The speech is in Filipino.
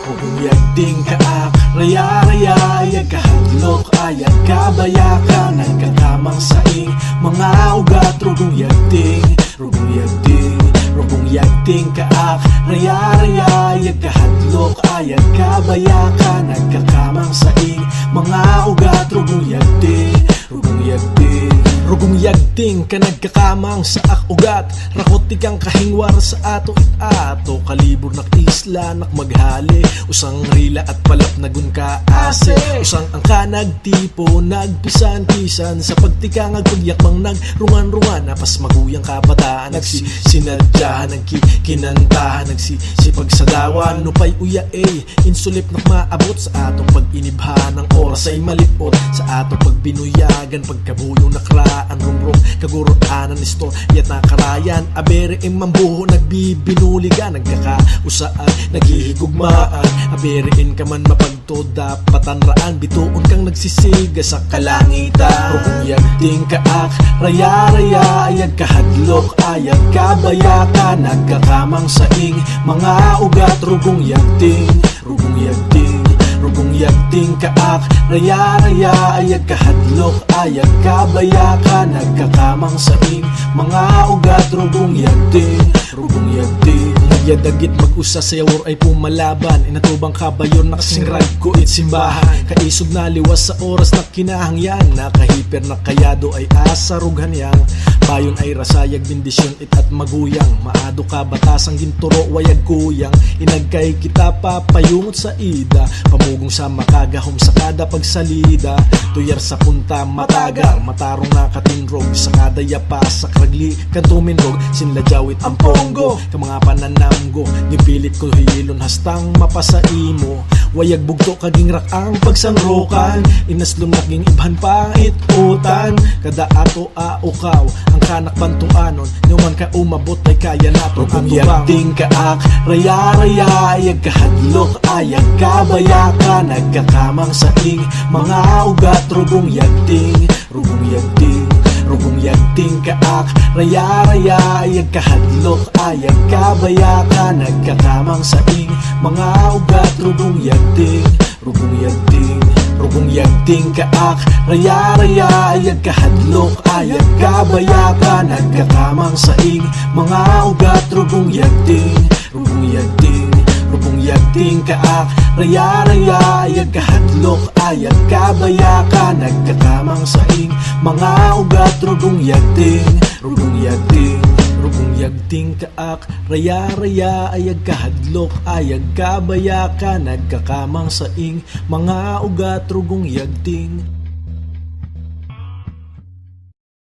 Bumiyagding kaak, raya-raya, ayag kahadlok, ayag kabayaka, nagkakamang saing, mga ugat, rugong yagding, rugong yagding kaak, raya-raya, ayag kahadlok, ayag kabayaka, nagkakamang saing, mga ugat, rugong yagding, rugong yagding ka nagkakamang sa ak-ugat, rakot ikang kahingwar sa ato it-ato, kalibur nak isla nak maghali, usang rila at palap nagun ka ase, usang ang ka nagtipo nagpisan-pisan sa pagtikang agpagyakmang nagrungan-rungan, napas maguyang kabataan, nagsinadyahan, nagkinantahan, nagsisipag-sadawan, nupay uya insulip nak maabot sa atong pag-inibhan, ng oras ay malipot sa atong pagbinuyagan, pagkabuyong nakraan, rumrum kagurutanan isto yat nakarayan, abere mambuho nagbibinuligan, nagkakausaan, naghihigugmaan, aberein ka man mapagto dapatan raan, bituon kang nagsisiga sa kalangitan, rugong yagding kaak, raya-raya, ayag kahadlok, ayag kabayaka, nagkakamang saing, mga ugat, rugong yagding kaak, raya-raya, ayag kahadlok, ayag kabayaka, nagkakamang saing, mga ugat, rugong yagding Nagyadagit mag-usa sayawor ay pumalaban, inatubang kabayon nakasingrag ko simbahan, kaisog na liwas sa oras na kinahangyan, nakahiper na kayado ay asarughan yang, bayon ay rasayag bindisyon it at maguyang, maado ka batasang ginturo wayag kuyang, inagkay kita papayungot sa ida, pamugong sa makagahom sa kada pagsalida, tuyar sa punta matagar, matarong nakatinrog, sa kada yapa sa kragli kantuminrog, sinladjawit ang ponggo, ka mga pananamgo, gipilit ko hilon hastang mapasaimo, wayag bugto kaging rakang pagsanrokan, inaslom naging ibhan pangit utan, kada ato aukaw, ang kanak bantuanon, numan ka umabot ay kaya nato ang yagding kaak, raya-raya, ayag kahadlok, ayag kabayaka, nagkakamang saing, mga ugat, rugong yagding kaak, raya-raya, ayag kahadlok, ayag kabayaka, nagkakamang saing, mga ugat, rugong yagding kaak, raya-raya, ayag kahadlok, ayag kabayaka, nagkakamang saing, mga ugat, rugong yagding kaak, raya-raya, ayag kahadlok, ayag kabayaka, nagkakamang saing, mga ugat, rugong yagding kaak, raya-raya, ayag kahadlok, ayag kabayaka, nagkakamang saing, mga ugat, rugong yagding